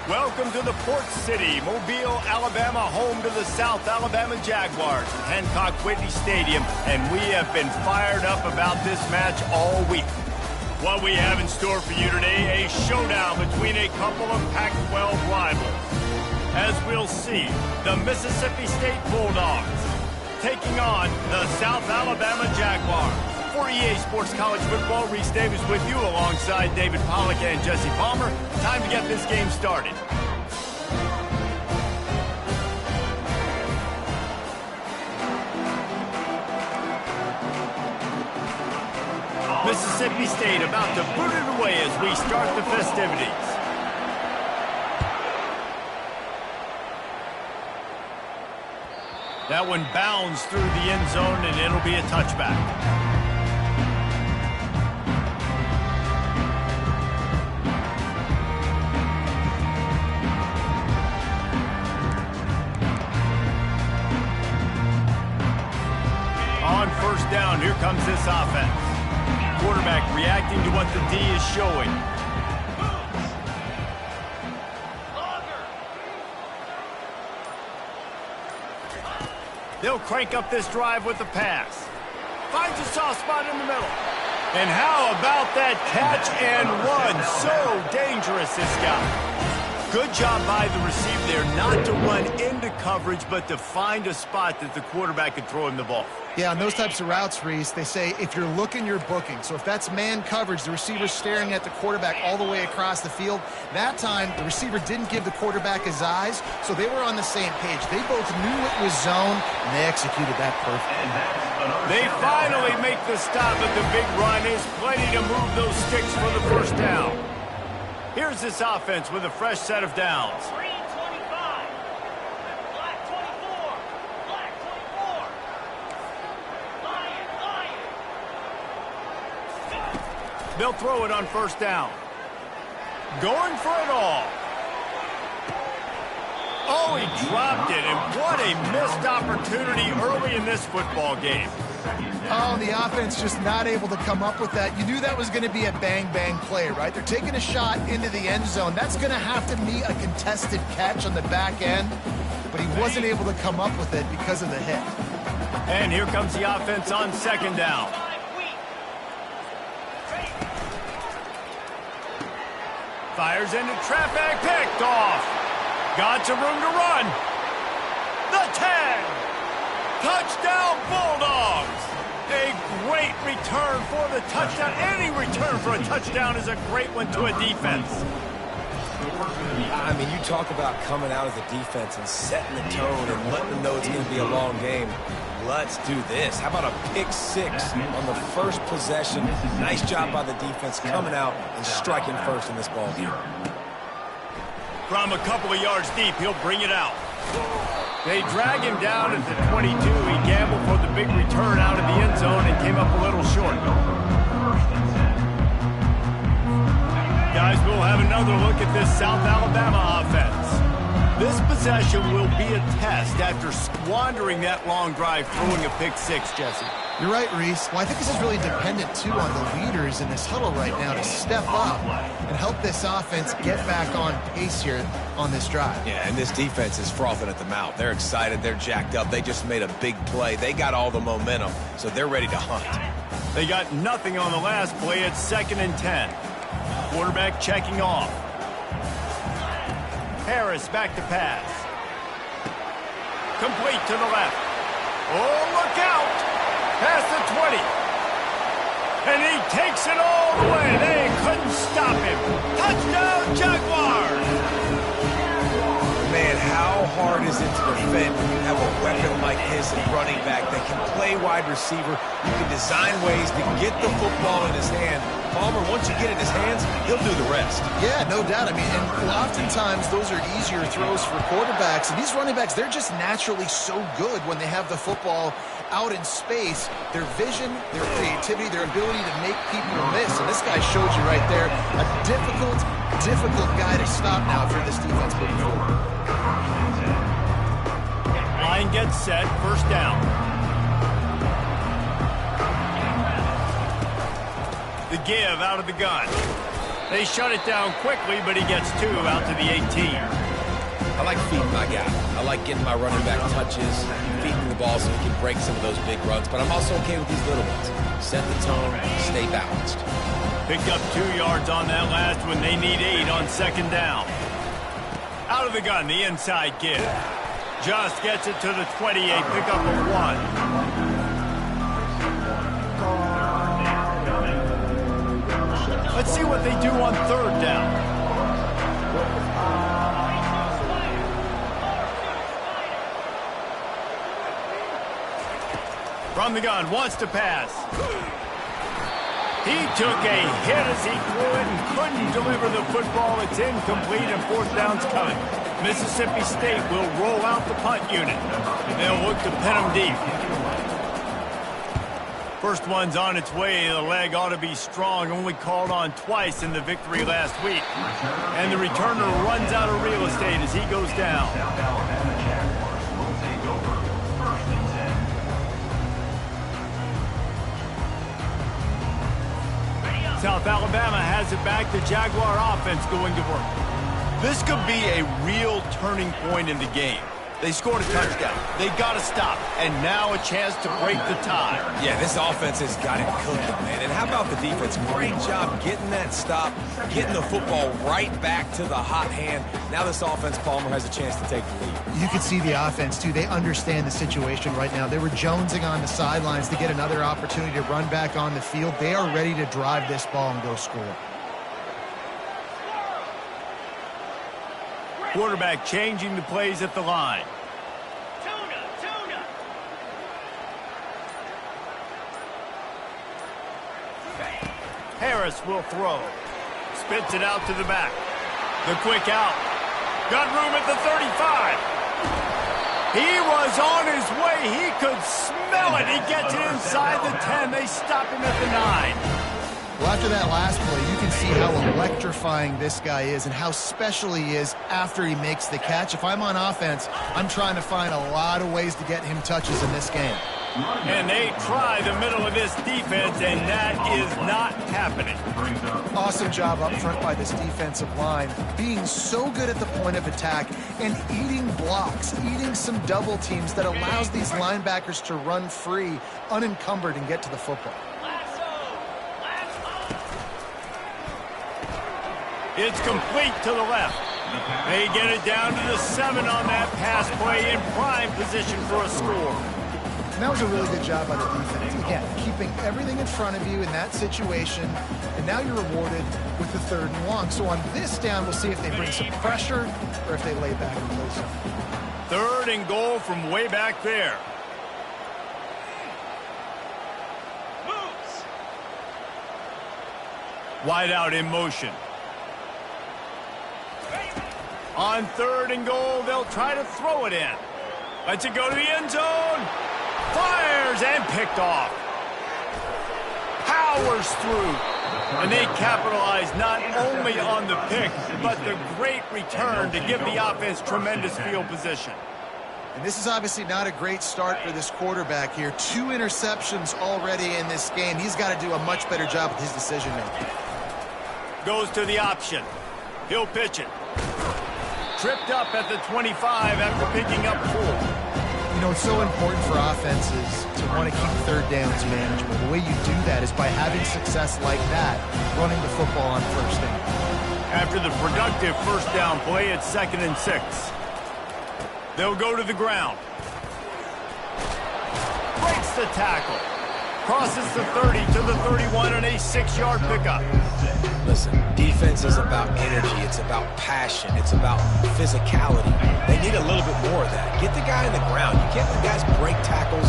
Welcome to the Port City, Mobile, Alabama, home to the South Alabama Jaguars at Hancock Whitney Stadium, and we have been fired up about this match all week. What we have in store for you today, a showdown between a couple of Pac-12 rivals. As we'll see, the Mississippi State Bulldogs taking on the South Alabama Jaguars. For EA Sports College Football, Reese Davis with you alongside David Pollack and Jesse Palmer. Time to get this game started. Mississippi State about to boot it away as we start the festivities. That one bounds through the end zone, and it'll be a touchback. On first down, here comes this offense. Quarterback reacting to what the D is showing. They'll crank up this drive with the pass. Finds a soft spot in the middle. And how about that catch and run? So dangerous, this guy. Good job by the receiver there not to run into coverage, but to find a spot that the quarterback could throw him the ball. Yeah, on those types of routes, Reese, they say if you're looking, you're booking. So if that's man coverage, the receiver's staring at the quarterback all the way across the field. That time, the receiver didn't give the quarterback his eyes, so they were on the same page. They both knew it was zone, and they executed that perfectly. They finally make the stop, but the big run is plenty to move those sticks for the first down. Here's this offense with a fresh set of downs. Green 25, black 24, black 24. Lion. They'll throw it on first down. Going for it all. Oh, he dropped it, and what a missed opportunity early in this football game. Oh, the offense just not able to come up with that. You knew that was going to be a bang-bang play, right? They're taking a shot into the end zone. That's going to have to be a contested catch on the back end, but he wasn't able to come up with it because of the hit. And here comes the offense on second down. Fires into traffic, picked off. Got some room to run. The 10. Touchdown Bulldogs. A great return for the touchdown. Any return for a touchdown is a great one to a defense. I mean, you talk about coming out as a defense and setting the tone and letting them know it's going to be a long game. Let's do this. How about a pick six on the first possession? Nice job by the defense coming out and striking first in this ball game. From a couple of yards deep, he'll bring it out. They drag him down at the 22. He gambled for the big return out of the end zone and came up a little short. Guys, we'll have another look at this South Alabama offense. This possession will be a test after squandering that long drive, throwing a pick six, Jesse. You're right, Reese. Well, I think this is really dependent, too, on the leaders in this huddle right now to step up and help this offense get back on pace here on this drive. Yeah, and this defense is frothing at the mouth. They're excited. They're jacked up. They just made a big play. They got all the momentum, so they're ready to hunt. They got nothing on the last play. It's 2nd and 10. Quarterback checking off. Harris back to pass. Complete to the left. Oh, look out! Past the 20. And he takes it all the way. They couldn't stop him. Touchdown, Jaguars! Man, how hard is it to defend when you have a weapon like this at running back that can play wide receiver? You can design ways to get the football in his hand. Palmer, once you get it in his hands, he'll do the rest. Yeah, no doubt. I mean, and oftentimes those are easier throws for quarterbacks. And these running backs, they're just naturally so good when they have the football out in space. Their vision, their creativity, their ability to make people miss. And this guy showed you right there a difficult guy to stop now for this defense moving forward. Line gets set, first down. The give out of the gun. They shut it down quickly, but he gets 2 out to the 18. I like feeding my guy. I like getting my running back touches, feeding the ball so he can break some of those big runs, but I'm also okay with these little ones. Set the tone, stay balanced. Picked up 2 yards on that last one. They need 8 on second down. Out of the gun, the inside give. Just gets it to the 28, pick up a 1. Let's see what they do on third down. From the gun, wants to pass. He took a hit as he threw it and couldn't deliver the football. It's incomplete and fourth down's coming. Mississippi State will roll out the punt unit. They'll look to pin them deep. First one's on its way. The leg ought to be strong. Only called on twice in the victory last week. And the returner runs out of real estate as he goes down. South Alabama has it back. The Jaguar offense going to work. This could be a real turning point in the game. They scored a touchdown. They got to stop. And now a chance to break the tie. Yeah, this offense has got it cooking, man. And how about the defense? Great job getting that stop, getting the football right back to the hot hand. Now this offense, Palmer, has a chance to take the lead. You can see the offense, too. They understand the situation right now. They were jonesing on the sidelines to get another opportunity to run back on the field. They are ready to drive this ball and go score. Quarterback changing the plays at the line. Tuna. Harris will throw. Spits it out to the back. The quick out. Got room at the 35. He was on his way. He could smell it. He gets it inside the 10. They stop him at the 9. Well, after that last play, you can see how electrifying this guy is and how special he is after he makes the catch. If I'm on offense, I'm trying to find a lot of ways to get him touches in this game. And they try the middle of this defense, and that is not happening. Awesome job up front by this defensive line, being so good at the point of attack and eating blocks, eating some double teams that allows these linebackers to run free, unencumbered, and get to the football. It's complete to the left. They get it down to the 7 on that pass play in prime position for a score. And that was a really good job by the defense. Again, keeping everything in front of you in that situation, and now you're rewarded with the 3rd and long. So on this down, we'll see if they bring some pressure or if they lay back and play something. 3rd and goal from way back there. Moves. Wide out in motion. On 3rd and goal, they'll try to throw it in. Lets it go to the end zone. Fires and picked off. Powers through. And they capitalize not only on the pick, but the great return to give the offense tremendous field position. And this is obviously not a great start for this quarterback here. 2 interceptions already in this game. He's got to do a much better job with his decision-making. Goes to the option. He'll pitch it. Tripped up at the 25 after picking up 4. You know, it's so important for offenses to want to keep 3rd downs manageable. The way you do that is by having success like that, running the football on 1st down. After the productive 1st down play, it's 2nd and 6. They'll go to the ground. Breaks the tackle. Crosses the 30 to the 31 and a 6-yard pickup. Listen, defense is about energy. It's about passion. It's about physicality. They need a little bit more of that. Get the guy in the ground. You can't let guys break tackles,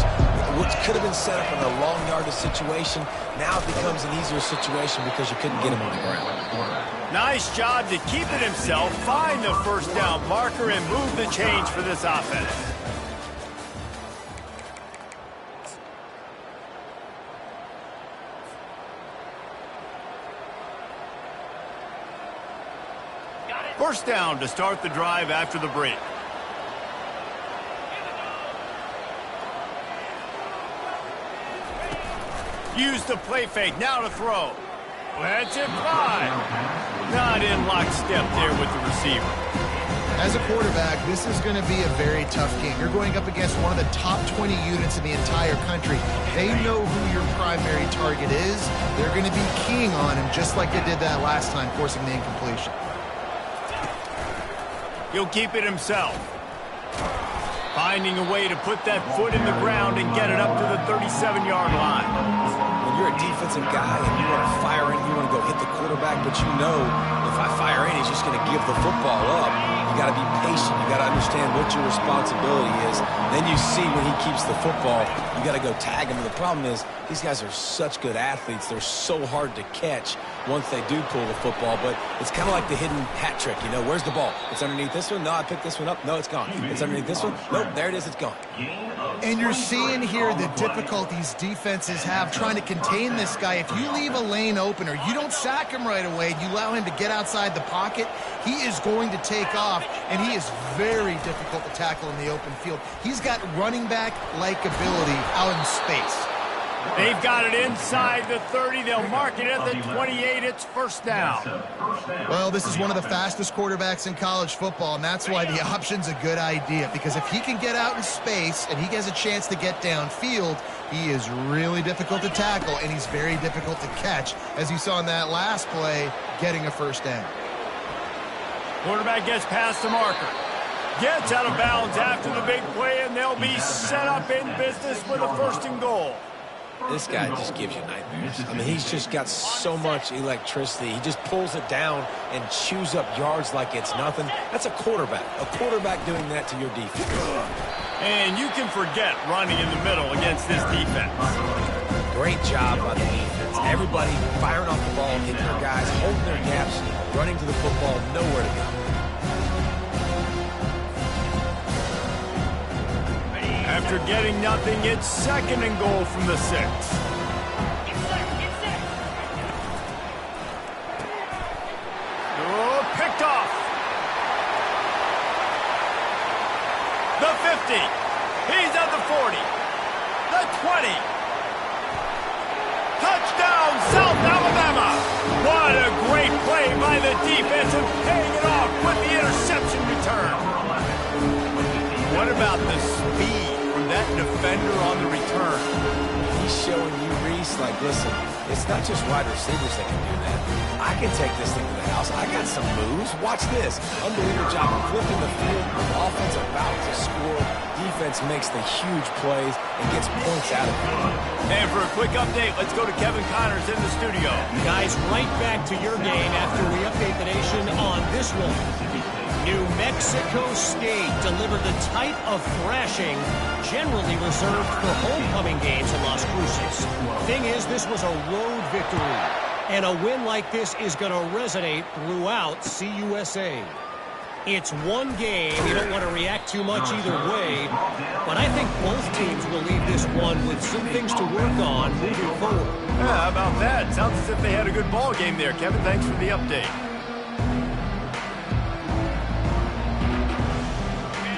which could have been set up in a long yardage situation. Now it becomes an easier situation because you couldn't get him on the ground. Nice job to keep it himself, find the first down marker, and move the change for this offense. First down to start the drive after the break. Use the play fake, now to throw. Let's it fly. Not in lockstep there with the receiver. As a quarterback, this is going to be a very tough game. You're going up against one of the top 20 units in the entire country. They know who your primary target is. They're going to be keying on him just like they did that last time, forcing the incompletion. He'll keep it himself. Finding a way to put that foot in the ground and get it up to the 37-yard line. When you're a defensive guy and you want to fire in, you want to go hit the quarterback, but you know if I fire in, he's just going to give the football up. You got to be patient. You got to understand what your responsibility is. Then you see when he keeps the football, you got to go tag him. And the problem is these guys are such good athletes. They're so hard to catch once they do pull the football, but it's kind of like the hidden hat trick. You know, where's the ball? It's underneath this one. No, I picked this one up. No, it's gone. It's underneath this one. Nope, there it is. It's gone. And you're seeing here the difficulties defenses have trying to contain this guy. If you leave a lane open or you don't sack him right away, you allow him to get outside the pocket, he is going to take off, and he is very difficult to tackle in the open field. He's got running back-like ability out in space. They've got it inside the 30. They'll mark it at the 28. It's first down. Well, this is one of the fastest quarterbacks in college football, and that's why the option's a good idea. Because if he can get out in space and he has a chance to get downfield, he is really difficult to tackle, and he's very difficult to catch, as you saw in that last play, getting a first down. Quarterback gets past the marker. Gets out of bounds after the big play, and they'll be set up in business with a first and goal. This guy just gives you nightmares. I mean, he's just got so much electricity. He just pulls it down and chews up yards like it's nothing. That's a quarterback. A quarterback doing that to your defense. And you can forget running in the middle against this defense. Great job by the defense. Everybody firing off the ball, hitting their guys, holding their gaps, running to the football, nowhere to go. After getting nothing, it's second and goal from the 6. Oh, picked off. The 50. He's at the 40. The 20. Touchdown, South Alabama. What a great play by the defense and paying it off with the interception return. What about the speed from that defender on the return? He's showing you, Reese, like, listen, it's not just wide receivers that can do that. I can take this thing to the house. I got some moves. Watch this. Unbelievable job of flipping the field. Offense about to score. Defense makes the huge plays and gets points out of it. And for a quick update, let's go to Kevin Connors in the studio. Guys, right back to your game after we update the nation on this one. New Mexico State delivered the type of thrashing generally reserved for homecoming games in Las Cruces. Thing is, this was a road victory, and a win like this is going to resonate throughout CUSA. It's one game. You don't want to react too much either way, but I think both teams will leave this one with some things to work on moving forward. Yeah, how about that? Sounds as if they had a good ball game there. Kevin, thanks for the update.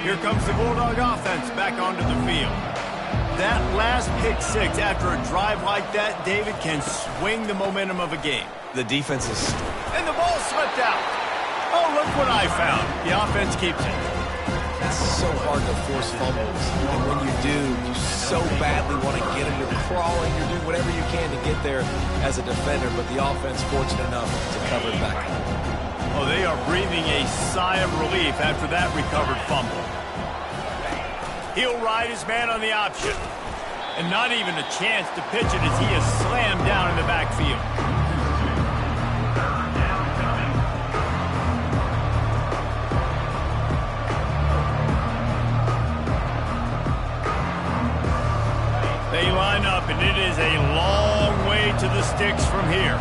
Here comes the Bulldog offense back onto the field. That last pick 6 after a drive like that, David, can swing the momentum of a game. The defense is... And the ball slipped out. Oh, look what I found. The offense keeps it. It's so hard to force fumbles. And when you do, you so badly want to get them. You're crawling. You're doing whatever you can to get there as a defender. But the offense fortunate enough to cover it back. Oh, they are breathing a sigh of relief after that recovered fumble. He'll ride his man on the option. And not even a chance to pitch it as he is slammed down in the backfield. They line up, and it is a long way to the sticks from here.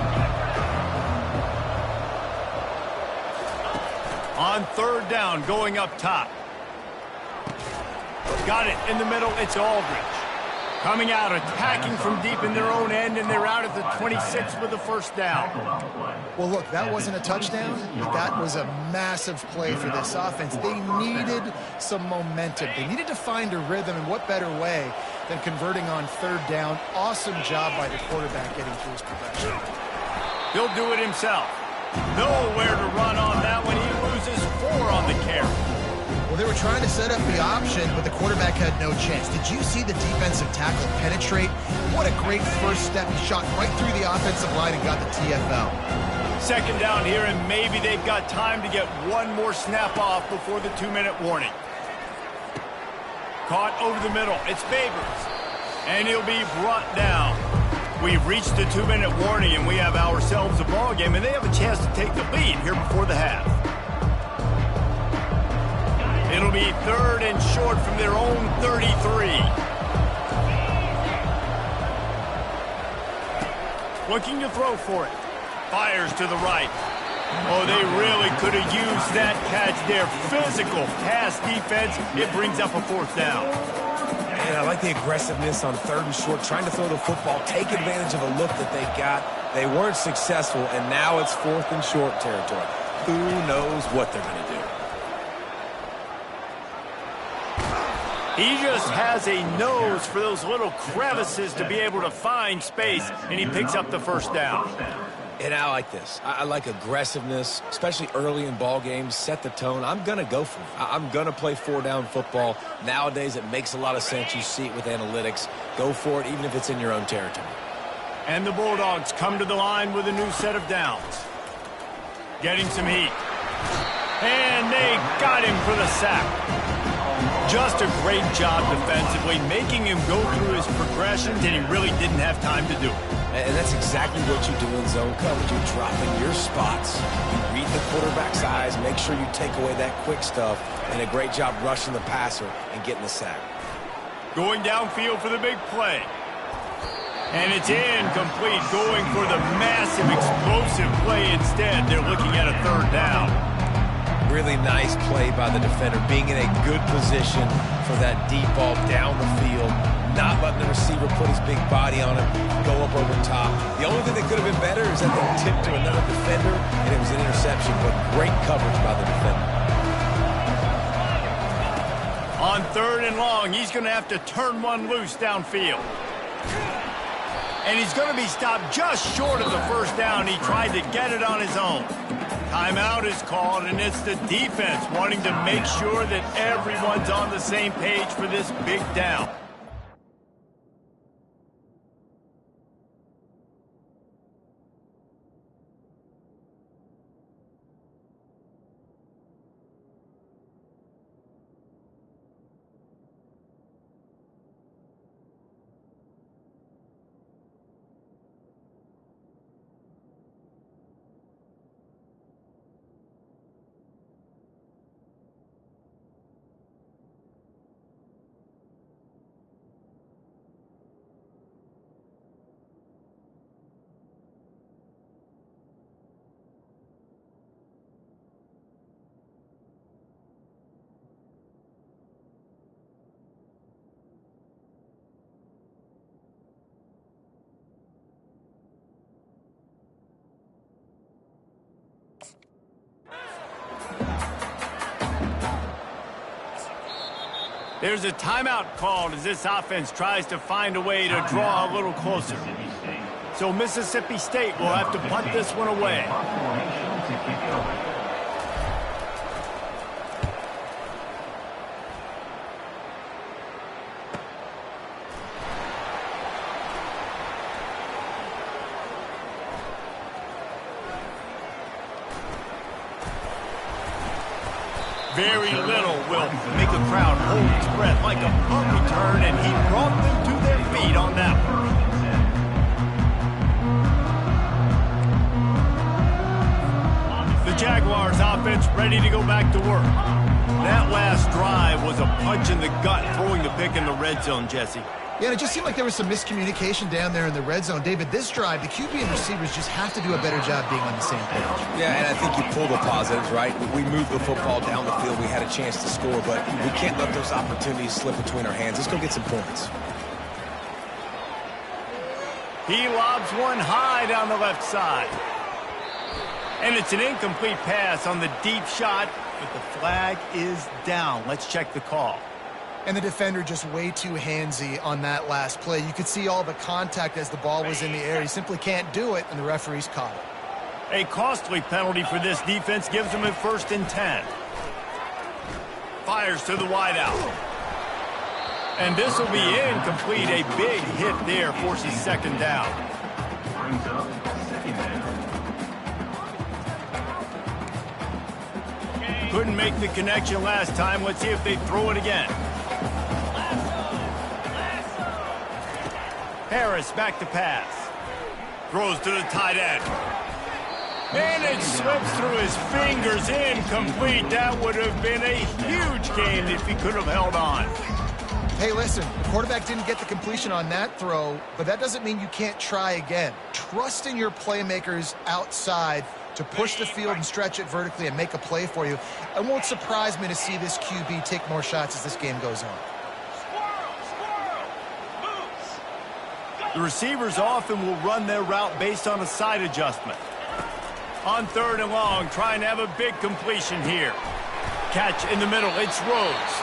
On third down, going up top. Got it in the middle. It's Aldridge. Coming out, attacking from deep in their own end, and they're out at the 26 with the first down. Well, look, that wasn't a touchdown. That was a massive play for this offense. They needed some momentum. They needed to find a rhythm, and what better way than converting on third down. Awesome job by the quarterback getting through his progression. He'll do it himself. Nowhere to run on that one. He loses 4 on the carry. Well, they were trying to set up the option, but the quarterback had no chance. Did you see the defensive tackle penetrate? What a great first step. He shot right through the offensive line and got the TFL. Second down here, and maybe they've got time to get one more snap off before the 2-minute warning. Caught over the middle. It's Babers. And he'll be brought down. We've reached the 2-minute warning, and we have ourselves a ball game, and they have a chance to take the lead here before the half. It'll be third and short from their own 33. Looking to throw for it. Fires to the right. Oh, they really could have used that catch there. Physical pass defense. It brings up a fourth down. And I like the aggressiveness on third and short, trying to throw the football, take advantage of a look that they got. They weren't successful, and now it's fourth and short territory. Who knows what they're going to do? He just has a nose for those little crevices to be able to find space, and he picks up the first down. And I like this. I like aggressiveness, especially early in ball games. Set the tone. I'm going to go for it. I'm going to play 4-down football. Nowadays, it makes a lot of sense. You see it with analytics. Go for it, even if it's in your own territory. And the Bulldogs come to the line with a new set of downs. Getting some heat. And they got him for the sack. Just a great job defensively, making him go through his progressions, and he really didn't have time to do it. And that's exactly what you do in zone coverage. You drop in your spots. You read the quarterback's eyes, make sure you take away that quick stuff, and a great job rushing the passer and getting the sack. Going downfield for the big play. And it's incomplete, going for the massive explosive play instead. They're looking at a third down. Really nice play by the defender, being in a good position for that deep ball down the field, not letting the receiver put his big body on it, go up over top. The only thing that could have been better is that they tipped to another defender, and it was an interception, but great coverage by the defender. On third and long, he's going to have to turn one loose downfield. And he's going to be stopped just short of the first down. He tried to get it on his own. Timeout is called, and it's the defense wanting to make sure that everyone's on the same page for this big down. There's a timeout called as this offense tries to find a way to draw a little closer. So Mississippi State will have to punt this one away. Very little will make a crowd hold its breath like a punt return, and he brought them to their feet on that one. The Jaguars offense ready to go back to work. That last drive was a punch in the gut, throwing the pick in the red zone, Jesse. Yeah, and it just seemed like there was some miscommunication down there in the red zone. David, this drive, the QB and receivers just have to do a better job being on the same page. Yeah, and I think you pull the positives, right? We moved the football down the field. We had a chance to score, but we can't let those opportunities slip between our hands. Let's go get some points. He lobs one high down the left side. And it's an incomplete pass on the deep shot, but the flag is down. Let's check the call. And the defender just way too handsy on that last play. You could see all the contact as the ball was in the air. He simply can't do it, and the referees caught it. A costly penalty for this defense gives them a 1st and 10. Fires to the wideout. And this will be incomplete. A big hit there forces 2nd down. Couldn't make the connection last time. Let's see if they throw it again. Harris back to pass. Throws to the tight end. And it slips through his fingers, incomplete. That would have been a huge gain if he could have held on. Hey, listen, the quarterback didn't get the completion on that throw, but that doesn't mean you can't try again. Trust in your playmakers outside to push the field and stretch it vertically and make a play for you. It won't surprise me to see this QB take more shots as this game goes on. The receivers often will run their route based on a side adjustment. On 3rd and long, trying to have a big completion here. Catch in the middle, it's Rhodes.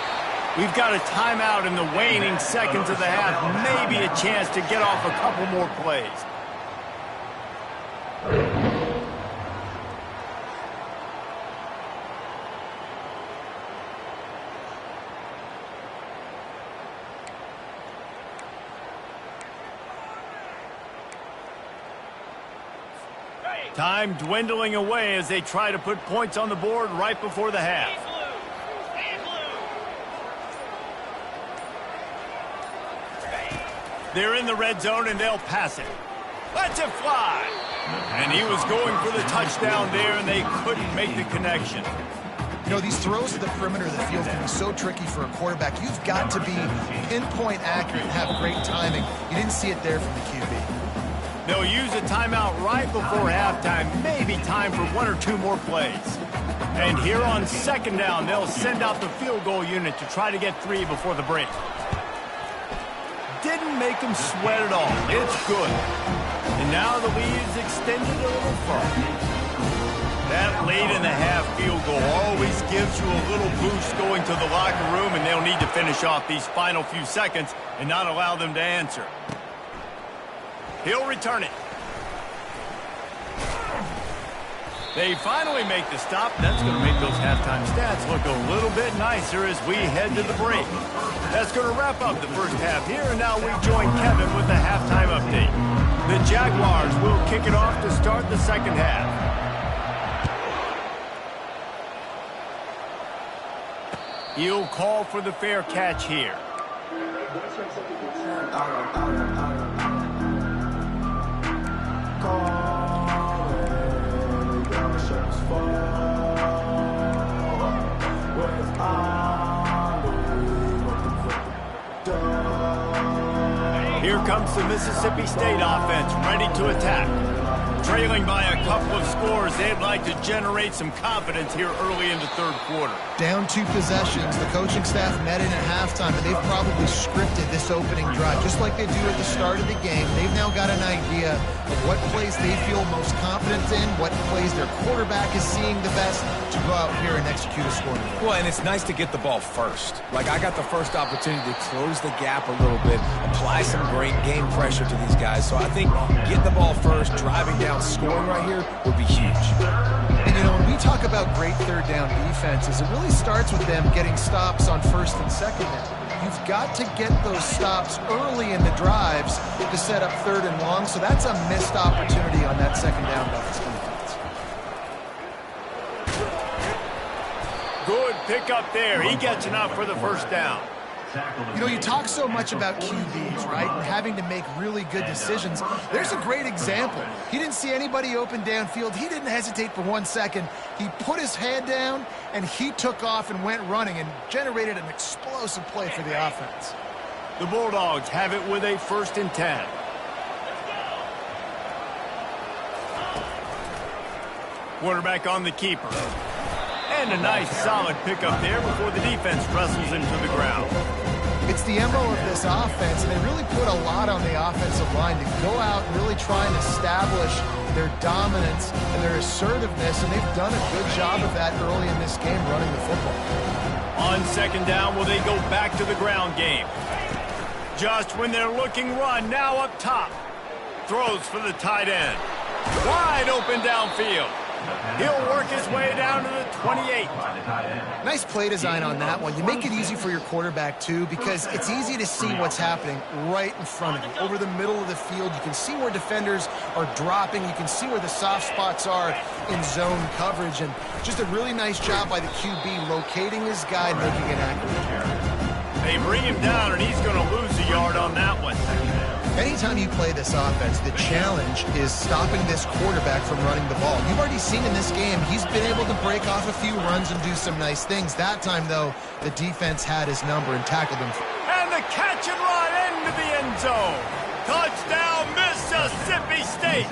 We've got a timeout in the waning seconds of the half. Maybe a chance to get off a couple more plays. Time dwindling away as they try to put points on the board right before the half. They're in the red zone and they'll pass it. Let's it fly. And he was going for the touchdown there and they couldn't make the connection. You know, these throws to the perimeter of the field can be so tricky for a quarterback. You've got to be pinpoint accurate and have great timing. You didn't see it there from the QB. They'll use a timeout right before halftime. Maybe time for 1 or 2 more plays. And here on 2nd down, they'll send out the field goal unit to try to get 3 before the break. Didn't make them sweat at all. It's good. And now the lead is extended a little further. That late in the half field goal always gives you a little boost going to the locker room, and they'll need to finish off these final few seconds and not allow them to answer. He'll return it. They finally make the stop. That's going to make those halftime stats look a little bit nicer as we head to the break. That's going to wrap up the first half here, and now we join Kevin with the halftime update. The Jaguars will kick it off to start the 2nd half. He'll call for the fair catch here. Here comes the Mississippi State offense, ready to attack. Trailing by a couple of scores, they'd like to generate some confidence here early in the 3rd quarter. Down 2 possessions. The coaching staff met in at halftime, and they've probably scripted this opening drive, just like they do at the start of the game. They've now got an idea of what plays they feel most confident in, what plays their quarterback is seeing the best to go out here and execute a scoring. Well, and it's nice to get the ball first. Like, I got the first opportunity to close the gap a little bit, apply some great game pressure to these guys. So I think getting the ball first, driving down, scoring right here would be huge. And, you know, when we talk about great 3rd down defenses, it really starts with them getting stops on 1st and 2nd down. You've got to get those stops early in the drives to set up 3rd and long, so that's a missed opportunity on that 2nd down by this defense. Good pickup there. He gets enough for the first down. You know, you talk so much about QBs, right, and having to make really good decisions. There's a great example. He didn't see anybody open downfield. He didn't hesitate for 1 second. He put his head down, and he took off and went running and generated an explosive play for the offense. The Bulldogs have it with a 1st and 10. Quarterback on the keeper. And a nice solid pickup there before the defense wrestles him to the ground. It's the MO of this offense, and they really put a lot on the offensive line to go out and really try and establish their dominance and their assertiveness, and they've done a good job of that early in this game running the football. On 2nd down, will they go back to the ground game? Just when they're looking run, now up top. Throws for the tight end. Wide open downfield. He'll work his way down to the 28. Nice play design on that one. You make it easy for your quarterback, too, because it's easy to see what's happening right in front of you. Over the middle of the field, you can see where defenders are dropping. You can see where the soft spots are in zone coverage. And just a really nice job by the QB locating his guy and making it accurate. They bring him down, and he's going to lose a yard on that one. Anytime you play this offense, the challenge is stopping this quarterback from running the ball. You've already seen in this game, he's been able to break off a few runs and do some nice things. That time, though, the defense had his number and tackled him. And the catch and run into the end zone. Touchdown, Mississippi State.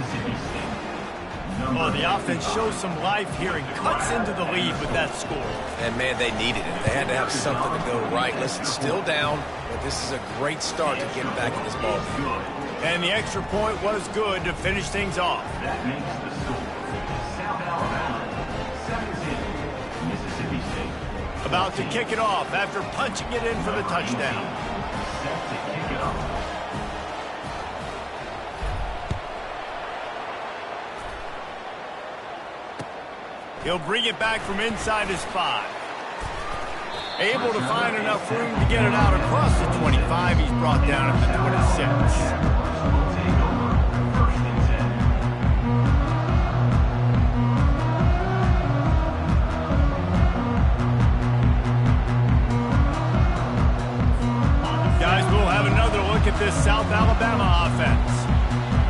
Oh, the offense shows some life here and cuts into the lead with that score. And, man, they needed it. They had to have something to go right. Listen, still down, but this is a great start to getting back in this ball game. And the extra point was good to finish things off. That makes the score South Alabama 17, Mississippi State. About to kick it off after punching it in for the touchdown. Set to kick it off. He'll bring it back from inside his 5. Able to find enough room to get it out across the 25. He's brought down at the 26. Guys, we'll have another look at this South Alabama offense.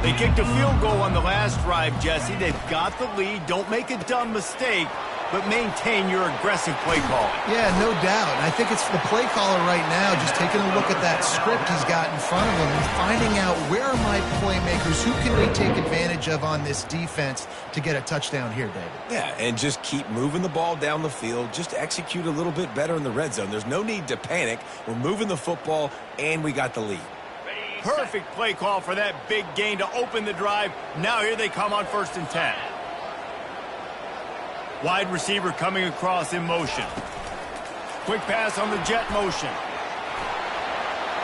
They kicked a field goal on the last drive, Jesse. They've got the lead. Don't make a dumb mistake, but maintain your aggressive play calling. Yeah, no doubt. I think it's the play caller right now just taking a look at that script he's got in front of him and finding out where are my playmakers, who can we take advantage of on this defense to get a touchdown here, David. Yeah, and just keep moving the ball down the field. Just execute a little bit better in the red zone. There's no need to panic. We're moving the football, and we got the lead. Perfect play call for that big gain to open the drive. Now here they come on 1st and 10. Wide receiver coming across in motion. Quick pass on the jet motion.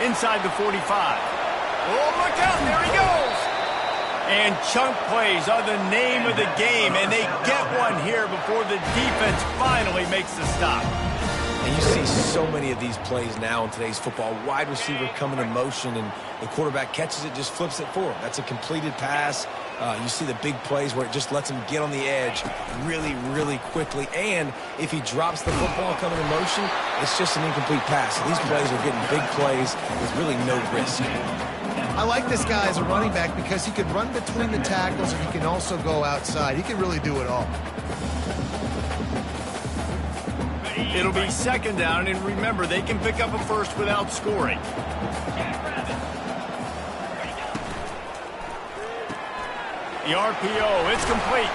Inside the 45. Oh, look out, there he goes. And chunk plays are the name of the game, and they get one here before the defense finally makes the stop. And you see so many of these plays now in today's football. Wide receiver coming in motion, and the quarterback catches it, just flips it for him. That's a completed pass. You see the big plays where it just lets him get on the edge really, really quickly. And if he drops the football coming in motion, it's just an incomplete pass. So these plays are getting big plays with really no risk. I like this guy as a running back because he can run between the tackles and he can also go outside. He can really do it all. It'll be 2nd down, and remember, they can pick up a first without scoring. The RPO, it's complete.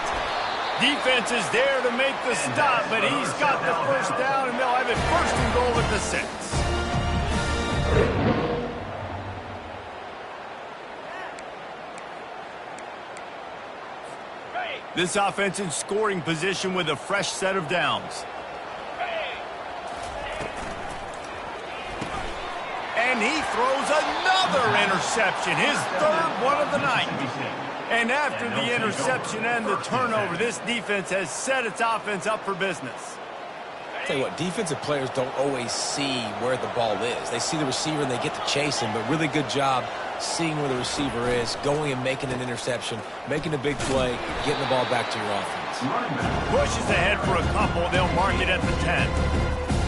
Defense is there to make the stop, but he's got the first down, and they'll have it 1st and goal at the 6. This offense in scoring position with a fresh set of downs. And he throws another interception, his 3rd one of the night. And after the interception and the turnover, this defense has set its offense up for business. I'll tell you what, defensive players don't always see where the ball is. They see the receiver and they get to chase him, but really good job seeing where the receiver is, going and making an interception, making a big play, getting the ball back to your offense. Pushes ahead for a couple. They'll mark it at the 10.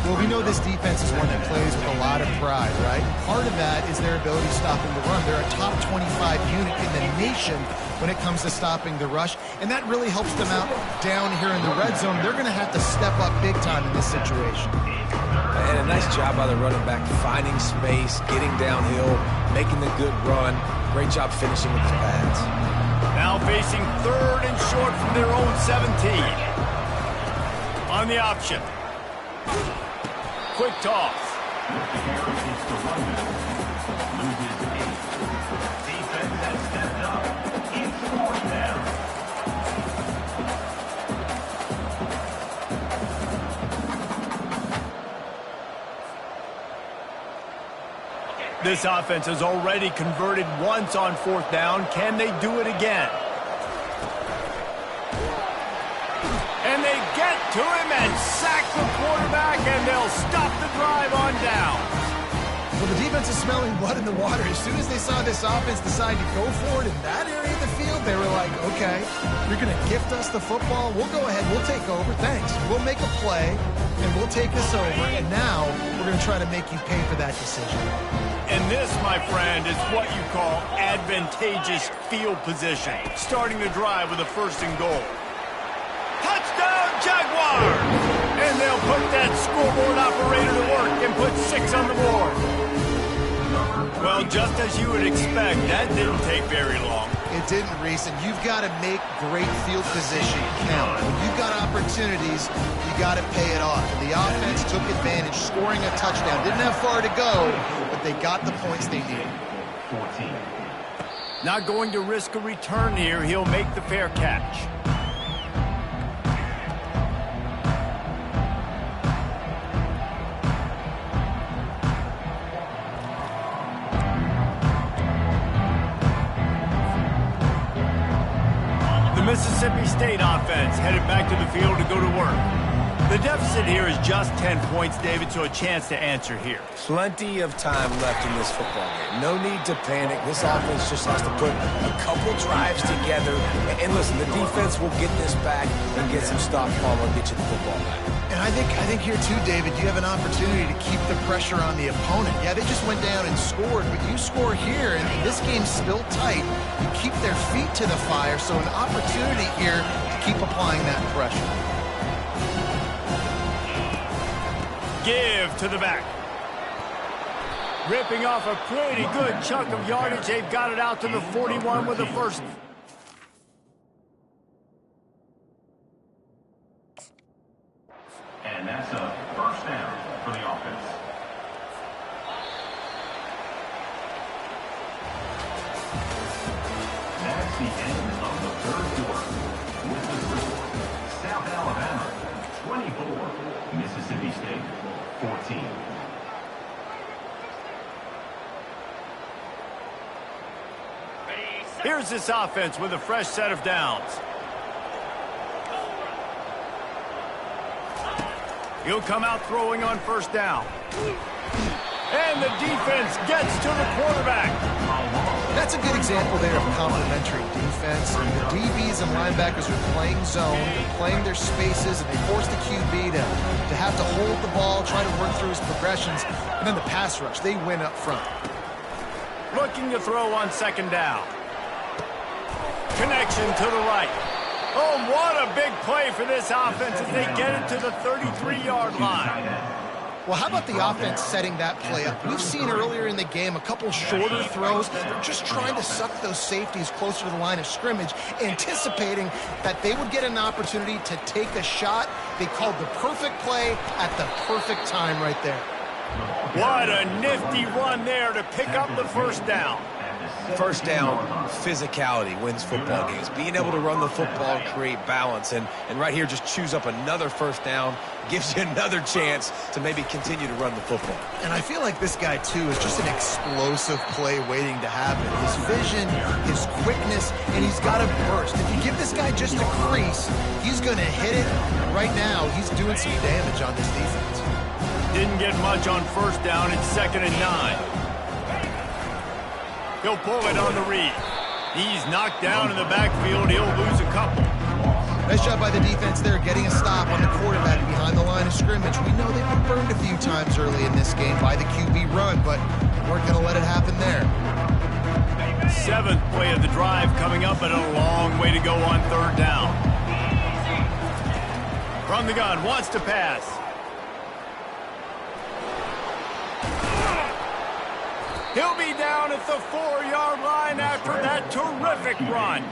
Well, we know this defense is one that plays with a lot of pride, right? Part of that is their ability stopping the run. They're a top 25 unit in the nation when it comes to stopping the rush, and that really helps them out down here in the red zone. They're going to have to step up big time in this situation. And a nice job by the running back, finding space, getting downhill, making the good run. Great job finishing with his pads. Now facing 3rd and short from their own 17. On the option. Quick toss. It's the runner. Loses 8. Defense has stepped up. It's 4th down. This offense has already converted once on 4th down. Can they do it again? And they get to him and sack the quarterback, and they'll stop the drive on down. Well, the defense is smelling blood in the water. As soon as they saw this offense decide to go for it in that area of the field, they were like, okay, you're going to gift us the football. We'll go ahead. We'll take over. Thanks. We'll make a play, and we'll take this over. And now we're going to try to make you pay for that decision. And this, my friend, is what you call advantageous field position. Starting the drive with a 1st and goal. Touchdown, Jaguars! And they'll put that scoreboard operator to work and put 6 on the board. Well, just as you would expect, that didn't take very long. It didn't, Reese, and you've got to make great field position count. When you've got opportunities, you got to pay it off. And the offense took advantage, scoring a touchdown. Didn't have far to go, but they got the points they needed. 14. Not going to risk a return here. He'll make the fair catch. Mississippi State offense headed back to the field to go to work. The deficit here is just 10 points, David, so a chance to answer here. Plenty of time left in this football game. No need to panic. This offense just has to put a couple drives together. And listen, the defense will get this back and get some stop ball and get you the football back. And I think here too, David, you have an opportunity to keep the pressure on the opponent. Yeah, they just went down and scored, but you score here, and this game's still tight. You keep their feet to the fire, so an opportunity here to keep applying that pressure. Give to the back. Ripping off a pretty good chunk of yardage. They've got it out to the 41 with the 1st. And that's a 1st down for the offense. That's the end of the 3rd quarter. With the score, South Alabama 24, Mississippi State 14. Here's this offense with a fresh set of downs. He'll come out throwing on 1st down. And the defense gets to the quarterback. That's a good example there of complementary defense. The DBs and linebackers are playing zone, they're playing their spaces, and they force the QB to have to hold the ball, try to work through his progressions, and then the pass rush, they win up front. Looking to throw on 2nd down. Connection to the right. Oh, what a big play for this offense as they get it to the 33-yard line. Well, how about the offense setting that play up? We've seen earlier in the game a couple shorter throws. They're just trying to suck those safeties closer to the line of scrimmage, anticipating that they would get an opportunity to take a shot. They called the perfect play at the perfect time right there. What a nifty run there to pick up the 1st down. 1st down, physicality wins football games. Being able to run the football, create balance, and right here just choose up another 1st down, gives you another chance to maybe continue to run the football. And I feel like this guy, too, is just an explosive play waiting to happen. His vision, his quickness, and he's got a burst. If you give this guy just a crease, he's going to hit it. Right now, he's doing some damage on this defense. Didn't get much on 1st down. It's 2nd and 9. He'll pull it on the read. He's knocked down in the backfield. He'll lose a couple. Nice job by the defense there, getting a stop on the quarterback behind the line of scrimmage. We know they've been burned a few times early in this game by the QB run, but weren't going to let it happen there. 7th play of the drive coming up, and a long way to go on 3rd down. From the gun, wants to pass. He'll be down at the 4-yard line after that terrific run.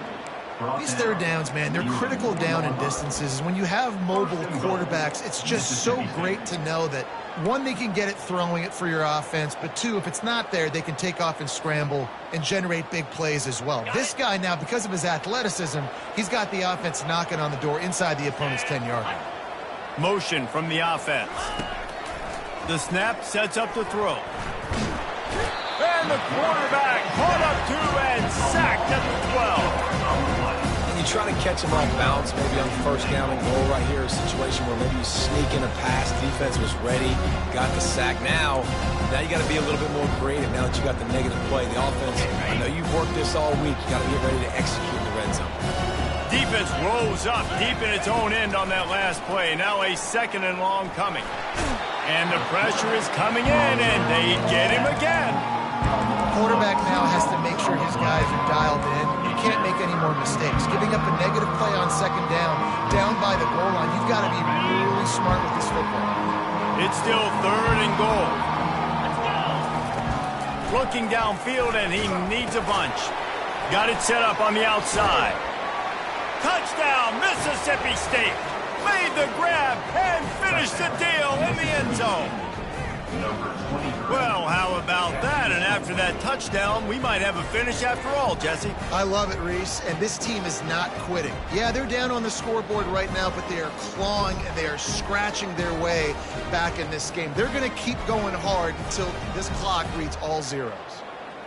These 3rd downs, man, they're critical down and distances. When you have mobile quarterbacks, it's just so great to know that, one, they can get it throwing it for your offense, but two, if it's not there, they can take off and scramble and generate big plays as well. This guy now, because of his athleticism, he's got the offense knocking on the door inside the opponent's 10-yard line. Motion from the offense. The snap sets up the throw. And the quarterback caught up to and sacked at the 12. And you try to catch him off balance, maybe on 1st down and goal right here, a situation where maybe you sneak in a pass, defense was ready, got the sack. Now you got to be a little bit more creative now that you got the negative play. The offense, I know you've worked this all week, you got to get ready to execute the red zone. Defense rolls up deep in its own end on that last play. Now a 2nd and long coming. And the pressure is coming in, and they get him again. Quarterback now has to make sure his guys are dialed in. You can't make any more mistakes. Giving up a negative play on 2nd down by the goal line, you've got to be really smart with this football. It's still 3rd and goal. Looking downfield, and he needs a bunch. Got it set up on the outside. Touchdown, Mississippi State. Made the grab and finished the deal in the end zone. Well, how about that? And after that touchdown, we might have a finish after all, Jesse. I love it, Reese, and this team is not quitting. Yeah, they're down on the scoreboard right now, but they are clawing and they are scratching their way back in this game. They're going to keep going hard until this clock reads all zeros.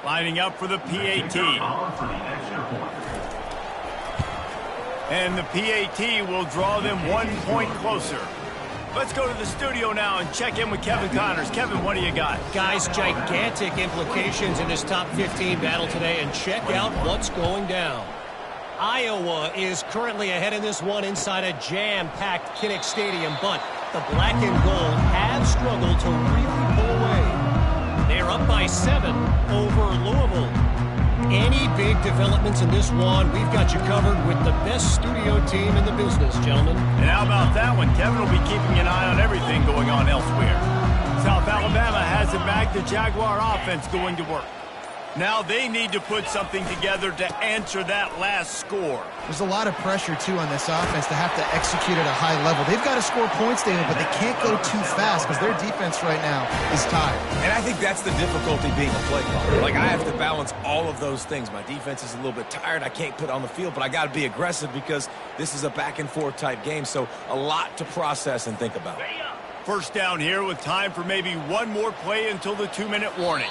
Lining up for the PAT. And the PAT will draw them 1 point closer. Let's go to the studio now and check in with Kevin Connors. Kevin, what do you got? Guys, gigantic implications in this top 15 battle today, and check out what's going down. Iowa is currently ahead in this one inside a jam-packed Kinnick Stadium, but the black and gold have struggled to really pull away. They're up by 7 over Louisville. Any big developments in this one, we've got you covered with the best studio team in the business, gentlemen. And how about that one? Kevin will be keeping an eye on everything going on elsewhere. South Alabama has it back. The Jaguar offense going to work. Now they need to put something together to answer that last score. There's a lot of pressure, too, on this offense to have to execute at a high level. They've got to score points, David, but they can't go too fast because their defense right now is tired. And I think that's the difficulty being a play caller. Like, I have to balance all of those things. My defense is a little bit tired. I can't put it on the field, but I got to be aggressive because this is a back-and-forth type game, so a lot to process and think about. 1st down here with time for maybe one more play until the 2-minute warning.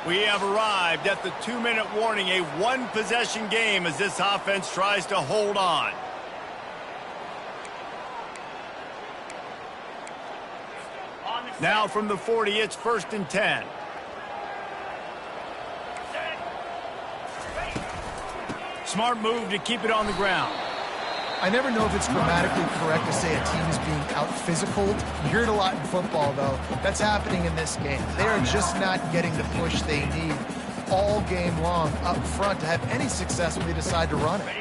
We have arrived at the 2-minute warning, a 1-possession game as this offense tries to hold on. Now from the 40, it's 1st and 10. Smart move to keep it on the ground. I never know if it's grammatically correct to say a team is being out-physicaled. You hear it a lot in football, though. That's happening in this game. They are just not getting the push they need all game long up front to have any success when they decide to run it.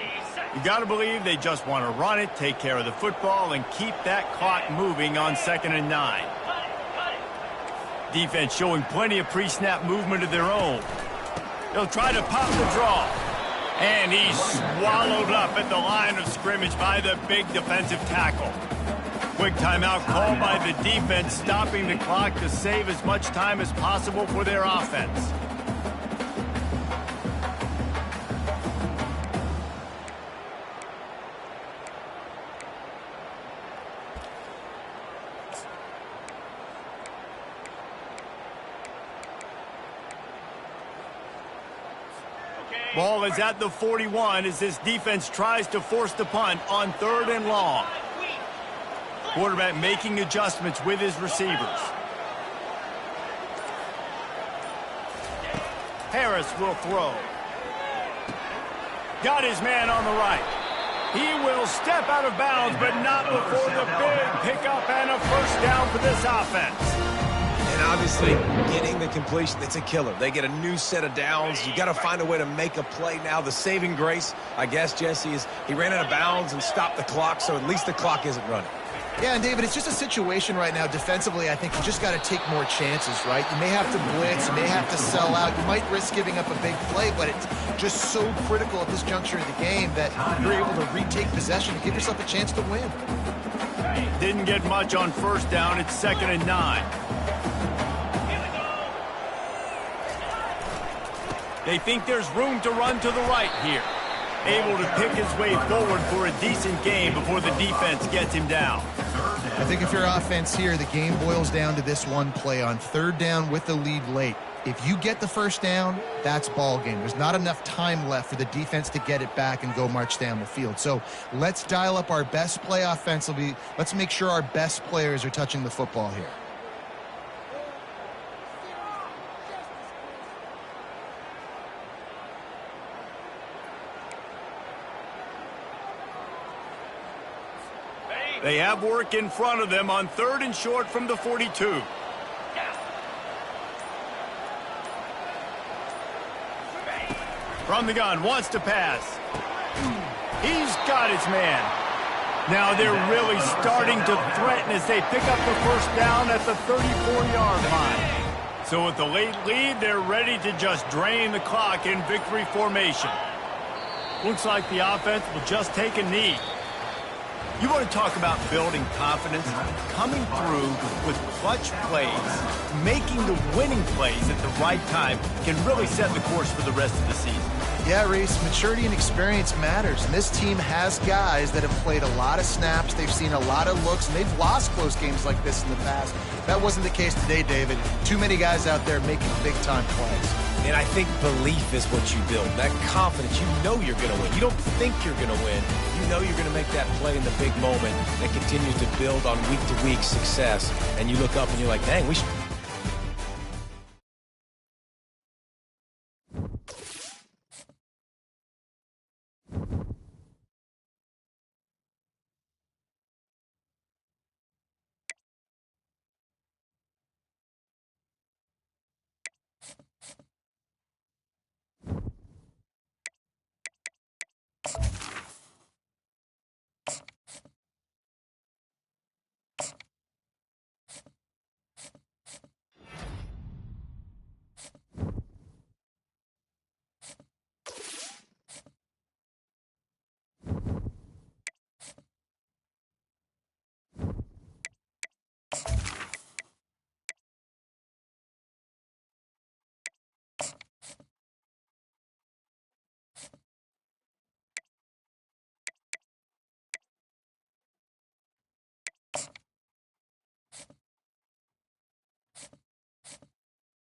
You got to believe they just want to run it, take care of the football, and keep that clock moving on 2nd and 9. Defense showing plenty of pre-snap movement of their own. They'll try to pop the draw. And he's swallowed up at the line of scrimmage by the big defensive tackle. Quick timeout called by the defense, stopping the clock to save as much time as possible for their offense. Ball is at the 41 as this defense tries to force the punt on 3rd and long. Quarterback making adjustments with his receivers. Harris will throw. Got his man on the right. He will step out of bounds, but not before the big pickup and a first down for this offense. And obviously, getting the completion, it's a killer. They get a new set of downs. You got to find a way to make a play now. The saving grace, I guess, Jesse, is he ran out of bounds and stopped the clock, so at least the clock isn't running. Yeah, and David, it's just a situation right now defensively. I think you just got to take more chances, right? You may have to blitz, you may have to sell out, you might risk giving up a big play, but it's just so critical at this juncture of the game that you're able to retake possession and give yourself a chance to win. Didn't get much on first down. It's 2nd and 9. They think there's room to run to the right here. Able to pick his way forward for a decent game before the defense gets him down. I think if you're offense here, the game boils down to this one play on 3rd down with the lead late. If you get the first down, that's ball game. There's not enough time left for the defense to get it back and go march down the field. So let's dial up our best play offensively. Let's make sure our best players are touching the football here. They have work in front of them on 3rd and short from the 42. From the gun, wants to pass. He's got his man. Now they're really starting to threaten as they pick up the first down at the 34-yard line. So with the late lead, they're ready to just drain the clock in victory formation. Looks like the offense will just take a knee. You want to talk about building confidence? Coming through with clutch plays, making the winning plays at the right time can really set the course for the rest of the season. Yeah, Reese, maturity and experience matters, and this team has guys that have played a lot of snaps, they've seen a lot of looks, and they've lost close games like this in the past. That wasn't the case today, David. Too many guys out there making big-time plays. And I think belief is what you build. That confidence, you know you're going to win. You don't think you're going to win. You know you're going to make that play in the big moment that continues to build on week-to-week success. And you look up and you're like, dang, we should...